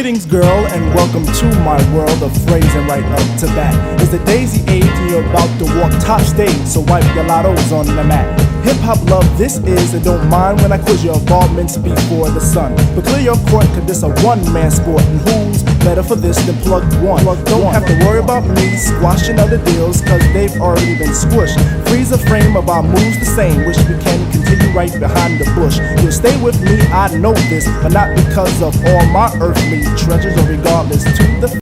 Greetings, girl, and welcome to my world of phrasing right up to bat. It's the daisy age and you're about to walk top stage, so wipe your lottos on the mat. Hip-hop love this is, and don't mind when I quiz your involvements before the sun. But clear your court, cause this a one-man sport, and who's better for this than Plug One? Don't have to worry about me squashing other deals, cause they've already been squished. Freeze the frame of our moves the same, wish we can continue right behind the bush. You'll stay with me, I know this, but not because of all my earthly treasures, or regardless to the